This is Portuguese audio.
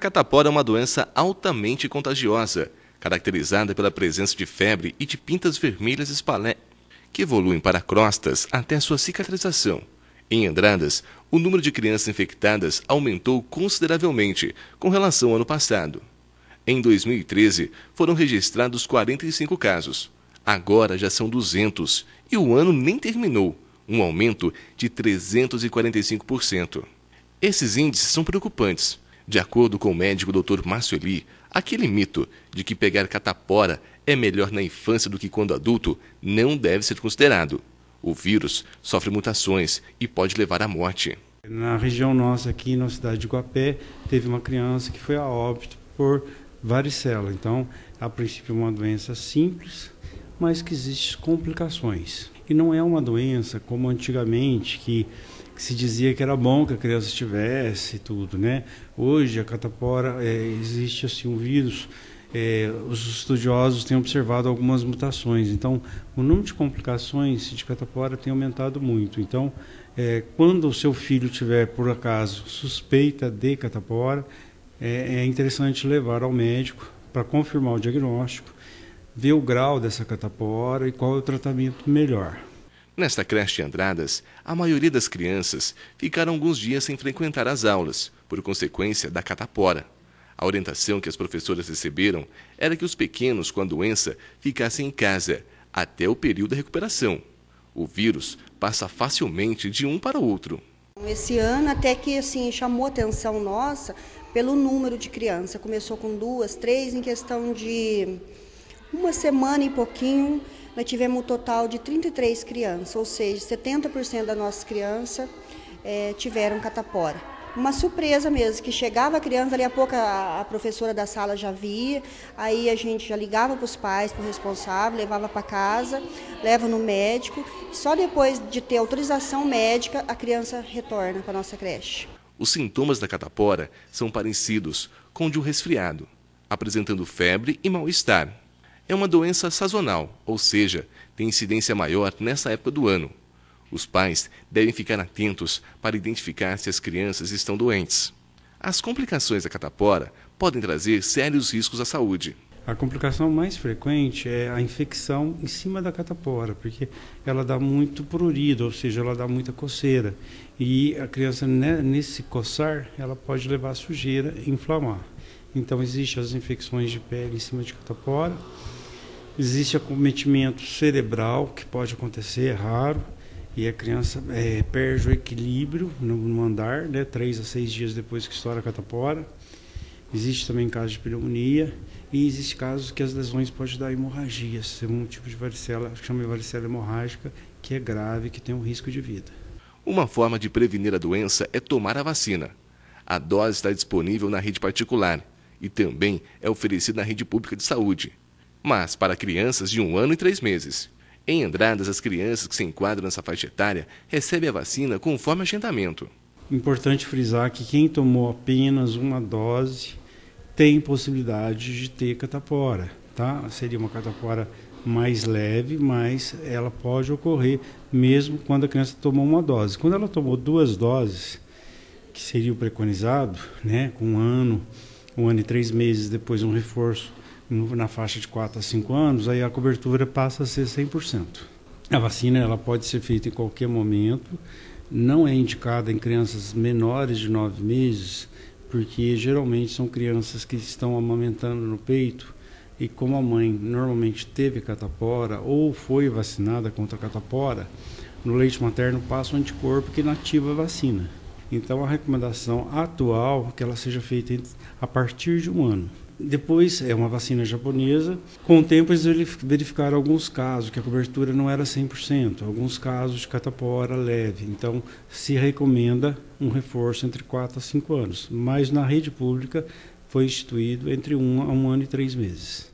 catapora é uma doença altamente contagiosa, caracterizada pela presença de febre e de pintas vermelhas que evoluem para crostas até sua cicatrização. Em Andradas, o número de crianças infectadas aumentou consideravelmente com relação ao ano passado. Em 2013, foram registrados 45 casos. Agora já são 200 e o ano nem terminou, um aumento de 345%. Esses índices são preocupantes. De acordo com o médico Dr. Márcio Eli, aquele mito de que pegar catapora é melhor na infância do que quando adulto não deve ser considerado. O vírus sofre mutações e pode levar à morte. Na região nossa, aqui na cidade de Guapé, teve uma criança que foi a óbito por varicela. Então, a princípio é uma doença simples, mas que existem complicações. E não é uma doença como antigamente, que se dizia que era bom que a criança tivesse tudo, né? Hoje, a catapora, existe assim um vírus. Os estudiosos têm observado algumas mutações, então o número de complicações de catapora tem aumentado muito. Então, quando o seu filho tiver, por acaso, suspeita de catapora, é interessante levar ao médico para confirmar o diagnóstico, ver o grau dessa catapora e qual é o tratamento melhor. Nesta creche de Andradas, a maioria das crianças ficaram alguns dias sem frequentar as aulas, por consequência da catapora. A orientação que as professoras receberam era que os pequenos com a doença ficassem em casa até o período da recuperação. O vírus passa facilmente de um para o outro. Esse ano até que assim, chamou a atenção nossa pelo número de crianças. Começou com 2, 3, em questão de uma semana e pouquinho, nós tivemos um total de 33 crianças, ou seja, 70% das nossas crianças tiveram catapora. Uma surpresa mesmo, que chegava a criança, ali a pouco a professora da sala já via, aí a gente já ligava para os pais, para o responsável, levava para casa, leva no médico, só depois de ter autorização médica, a criança retorna para a nossa creche. Os sintomas da catapora são parecidos com o de um resfriado, apresentando febre e mal-estar. É uma doença sazonal, ou seja, tem incidência maior nessa época do ano. Os pais devem ficar atentos para identificar se as crianças estão doentes. As complicações da catapora podem trazer sérios riscos à saúde. A complicação mais frequente é a infecção em cima da catapora, porque ela dá muito prurido, ou seja, ela dá muita coceira. E a criança, nesse coçar, ela pode levar a sujeira e inflamar. Então, existem as infecções de pele em cima de catapora. Existe acometimento cerebral, que pode acontecer, é raro. E a criança perde o equilíbrio no andar, 3 a 6 dias depois que estoura a catapora. Existe também casos de pneumonia e existe casos que as lesões podem dar hemorragias, um tipo de varicela, que chama de varicela hemorrágica, que é grave, que tem um risco de vida. Uma forma de prevenir a doença é tomar a vacina. A dose está disponível na rede particular e também é oferecida na rede pública de saúde, mas para crianças de 1 ano e 3 meses. Em Andradas, as crianças que se enquadram nessa faixa etária recebem a vacina conforme agendamento. Importante frisar que quem tomou apenas uma dose tem possibilidade de ter catapora, tá? Seria uma catapora mais leve, mas ela pode ocorrer mesmo quando a criança tomou uma dose. Quando ela tomou 2 doses, que seria o preconizado, né, com 1 ano e 3 meses, depois um reforço na faixa de 4 a 5 anos, aí a cobertura passa a ser 100%. A vacina ela pode ser feita em qualquer momento, não é indicada em crianças menores de 9 meses, porque geralmente são crianças que estão amamentando no peito e como a mãe normalmente teve catapora ou foi vacinada contra a catapora, no leite materno passa um anticorpo que inativa a vacina. Então a recomendação atual é que ela seja feita a partir de 1 ano. Depois, é uma vacina japonesa. Com o tempo, eles verificaram alguns casos que a cobertura não era 100%, alguns casos de catapora leve. Então, se recomenda um reforço entre 4 a 5 anos. Mas na rede pública foi instituído entre 1 a 1 ano e 3 meses.